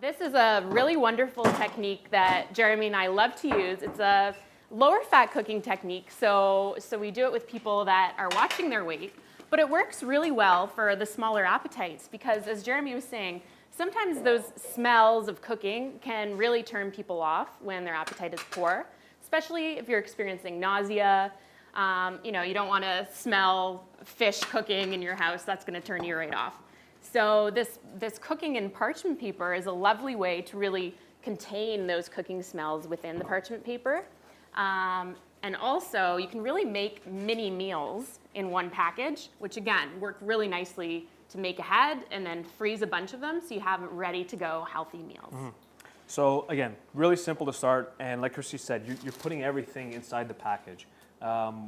This is a really wonderful technique that Jeremy and I love to use. It's a lower fat cooking technique, so we do it with people that are watching their weight, but it works really well for the smaller appetites because, as Jeremy was saying, sometimes those smells of cooking can really turn people off when their appetite is poor, especially if you're experiencing nausea. You don't want to smell fish cooking in your house. That's going to turn you right off. So this cooking in parchment paper is a lovely way to really contain those cooking smells within the parchment paper. And also, you can really make mini meals in one package, which again, work really nicely to make ahead and then freeze a bunch of them so you have ready to go healthy meals. Mm-hmm. So again, really simple to start, and like Christy said, you're putting everything inside the package.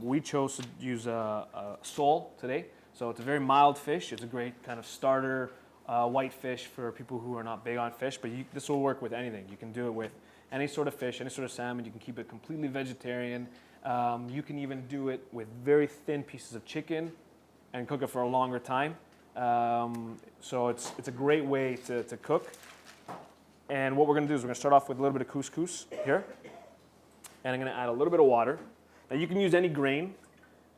We chose to use a sole today. So it's a very mild fish. It's a great kind of starter white fish for people who are not big on fish, but this will work with anything. You can do it with any sort of fish, any sort of salmon. You can keep it completely vegetarian. You can even do it with very thin pieces of chicken and cook it for a longer time. So it's a great way to cook. And what we're going to do is we're going to start off with a little bit of couscous here. And I'm going to add a little bit of water. Now you can use any grain.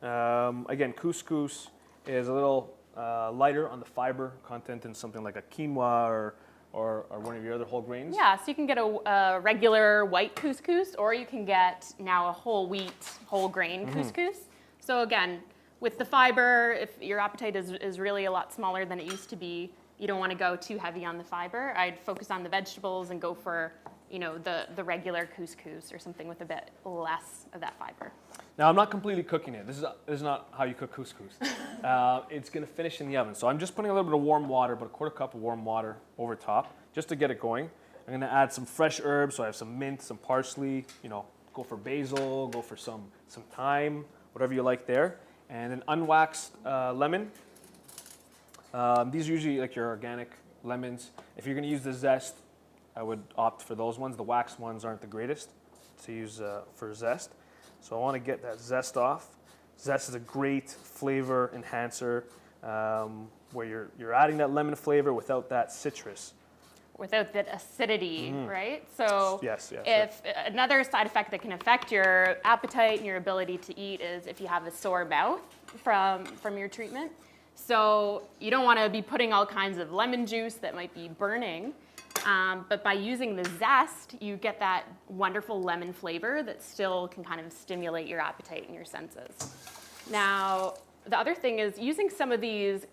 Again, couscous is a little lighter on the fiber content than something like a quinoa or one of your other whole grains. Yeah, so you can get a regular white couscous, or you can get now a whole wheat, whole grain couscous. So again, with the fiber, if your appetite is really a lot smaller than it used to be, you don't want to go too heavy on the fiber. I'd focus on the vegetables and go for the regular couscous or something with a bit less of that fiber. Now, I'm not completely cooking it. This is not how you cook couscous. It's going to finish in the oven. So I'm just putting a little bit of warm water, about a quarter cup of warm water over top, just to get it going. I'm going to add some fresh herbs. So I have some mint, some parsley, go for basil, go for some thyme, whatever you like there. And an unwaxed lemon. These are usually like your organic lemons. If you're going to use the zest, I would opt for those ones. The waxed ones aren't the greatest to use for zest. So I want to get that zest off. Zest is a great flavor enhancer where you're adding that lemon flavor without that citrus. Without that acidity, right? So yes, if another side effect that can affect your appetite and your ability to eat is if you have a sore mouth from your treatment. So you don't want to be putting all kinds of lemon juice that might be burning. But by using the zest, you get that wonderful lemon flavor that still can kind of stimulate your appetite and your senses. Now, the other thing is using some of these,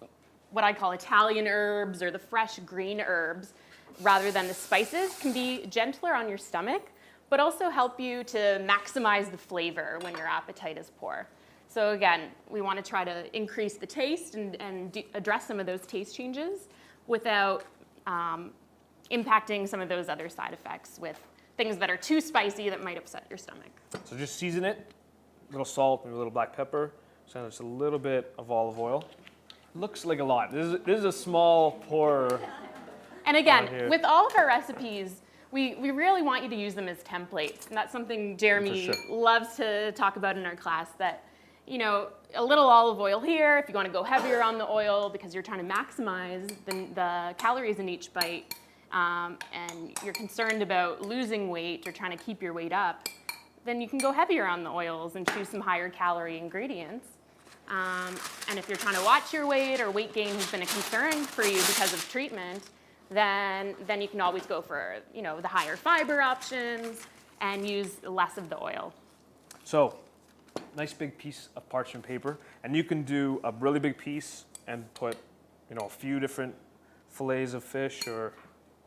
what I call Italian herbs or the fresh green herbs, rather than the spices, can be gentler on your stomach, but also help you to maximize the flavor when your appetite is poor. So again, we want to try to increase the taste and address some of those taste changes without impacting some of those other side effects with things that are too spicy that might upset your stomach. So just season it, a little salt, maybe a little black pepper, so just a little bit of olive oil. Looks like a lot. This is a small pour. And again, with all of our recipes, we really want you to use them as templates. And that's something Jeremy loves to talk about in our class, that a little olive oil here if you want to go heavier on the oil because you're trying to maximize the calories in each bite. And you're concerned about losing weight or trying to keep your weight up, then you can go heavier on the oils and choose some higher calorie ingredients. And if you're trying to watch your weight or weight gain has been a concern for you because of treatment, then you can always go for the higher fiber options and use less of the oil. So, nice big piece of parchment paper, and you can do a really big piece and put a few different fillets of fish or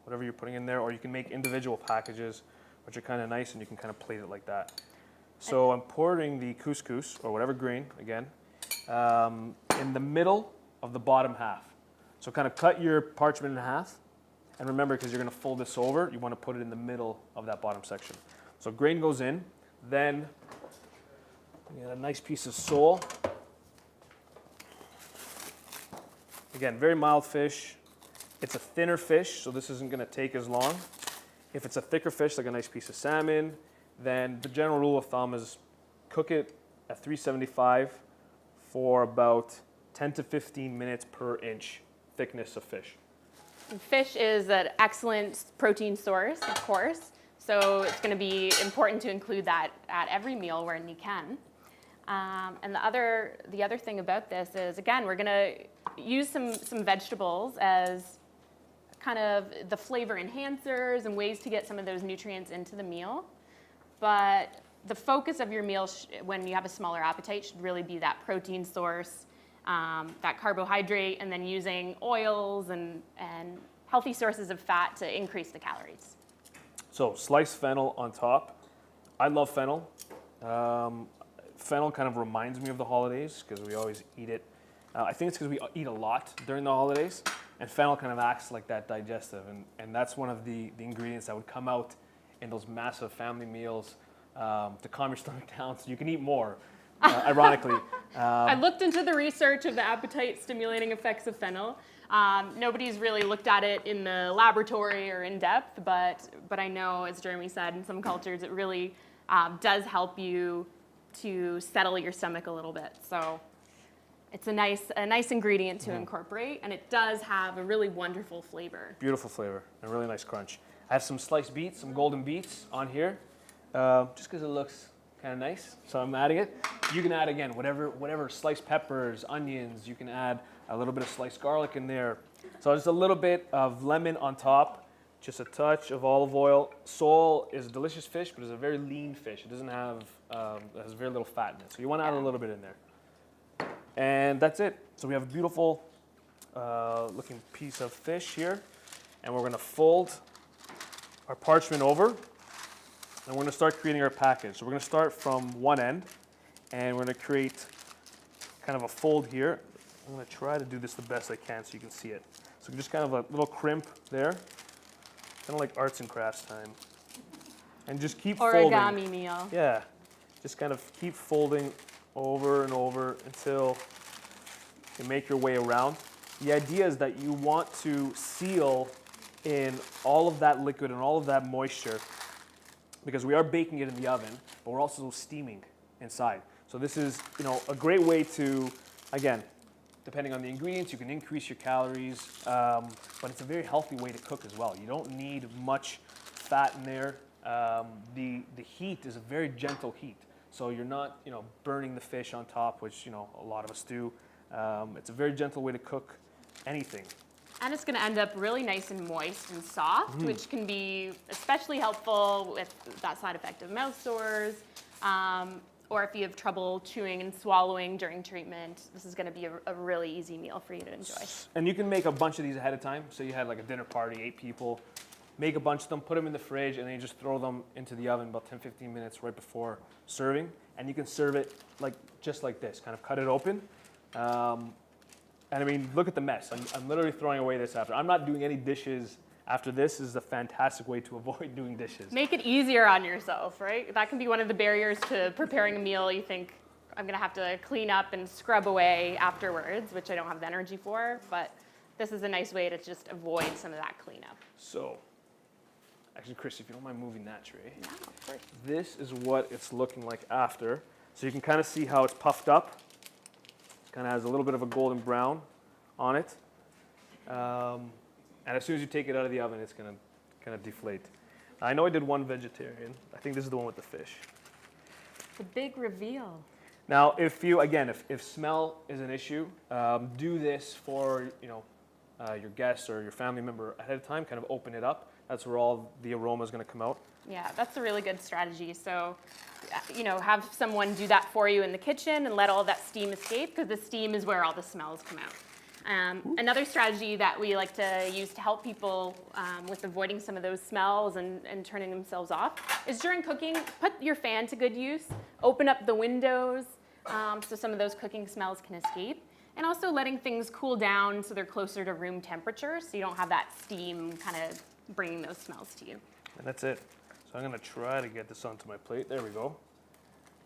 whatever you're putting in there, or you can make individual packages, which are kind of nice, and you can kind of plate it like that. So I'm pouring the couscous, or whatever grain, again, in the middle of the bottom half. So kind of cut your parchment in half, and remember, because you're going to fold this over, you want to put it in the middle of that bottom section. So grain goes in, then you get a nice piece of sole. Again, very mild fish. It's a thinner fish, so this isn't going to take as long. If it's a thicker fish, like a nice piece of salmon, then the general rule of thumb is cook it at 375 for about 10 to 15 minutes per inch thickness of fish. Fish is an excellent protein source, of course, so it's going to be important to include that at every meal when you can. And the other thing about this is, again, we're going to use some vegetables as kind of the flavor enhancers and ways to get some of those nutrients into the meal. But the focus of your meal when you have a smaller appetite should really be that protein source, that carbohydrate, and then using oils and healthy sources of fat to increase the calories. So sliced fennel on top. I love fennel. Fennel kind of reminds me of the holidays because we always eat it. I think it's because we eat a lot during the holidays, and fennel kind of acts like that digestive, and that's one of the ingredients that would come out in those massive family meals to calm your stomach down so you can eat more, ironically. I looked into the research of the appetite stimulating effects of fennel. Nobody's really looked at it in the laboratory or in depth, but I know, as Jeremy said, in some cultures it really does help you to settle your stomach a little bit. So it's a nice ingredient to incorporate, and it does have a really wonderful flavor. Beautiful flavor and a really nice crunch. I have some sliced beets, some golden beets on here, just because it looks kind of nice. So I'm adding it. You can add, again, whatever sliced peppers, onions. You can add a little bit of sliced garlic in there. So just a little bit of lemon on top, just a touch of olive oil. Sole is a delicious fish, but it's a very lean fish. It doesn't have, it has very little fat in it. So you want to add a little bit in there. And that's it. So we have a beautiful looking piece of fish here. And we're going to fold our parchment over. And we're going to start creating our package. So we're going to start from one end. And we're going to create kind of a fold here. I'm going to try to do this the best I can so you can see it. So just kind of a little crimp there. Kind of like arts and crafts time. And just keep folding. Origami meal. Yeah. Just kind of keep folding over and over until you make your way around. The idea is that you want to seal in all of that liquid and all of that moisture, because we are baking it in the oven, but we're also steaming inside. So this is, a great way to, again, depending on the ingredients, you can increase your calories, but it's a very healthy way to cook as well. You don't need much fat in there. The heat is a very gentle heat. So you're not, burning the fish on top, which, a lot of us do. It's a very gentle way to cook anything. And it's going to end up really nice and moist and soft, which can be especially helpful with that side effect of mouth sores, or if you have trouble chewing and swallowing during treatment. This is going to be a really easy meal for you to enjoy. And you can make a bunch of these ahead of time. So you had like a dinner party, 8 people. Make a bunch of them, put them in the fridge, and then you just throw them into the oven about 10-15 minutes right before serving. And you can serve it just like this, kind of cut it open. And I mean, look at the mess. I'm literally throwing away this after. I'm not doing any dishes after this. This is a fantastic way to avoid doing dishes. Make it easier on yourself, right? That can be one of the barriers to preparing a meal. You think, I'm going to have to clean up and scrub away afterwards, which I don't have the energy for. But this is a nice way to just avoid some of that cleanup. So, actually, Chris, if you don't mind moving that tray. Yeah, of course. This is what it's looking like after. So you can kind of see how it's puffed up. Kind of has a little bit of a golden brown on it. And as soon as you take it out of the oven, it's going to kind of deflate. I know I did one vegetarian. I think this is the one with the fish. The big reveal. Now, if smell is an issue, do this for your guests or your family member ahead of time. Kind of open it up. That's where all the aroma is going to come out. Yeah, that's a really good strategy. So, have someone do that for you in the kitchen and let all that steam escape, because the steam is where all the smells come out. Another strategy that we like to use to help people with avoiding some of those smells and turning themselves off is during cooking, put your fan to good use, open up the windows so some of those cooking smells can escape, and also letting things cool down so they're closer to room temperature so you don't have that steam kind of bringing those smells to you. And that's it. So I'm going to try to get this onto my plate. There we go.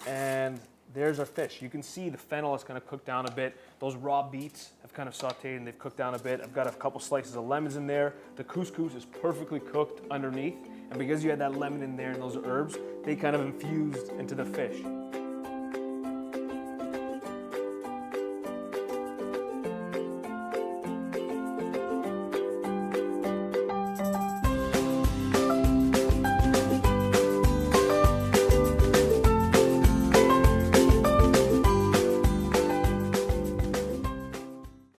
And there's our fish. You can see the fennel has kind of cooked down a bit. Those raw beets have kind of sauteed and they've cooked down a bit. I've got a couple slices of lemons in there. The couscous is perfectly cooked underneath. And because you had that lemon in there and those herbs, they kind of infused into the fish.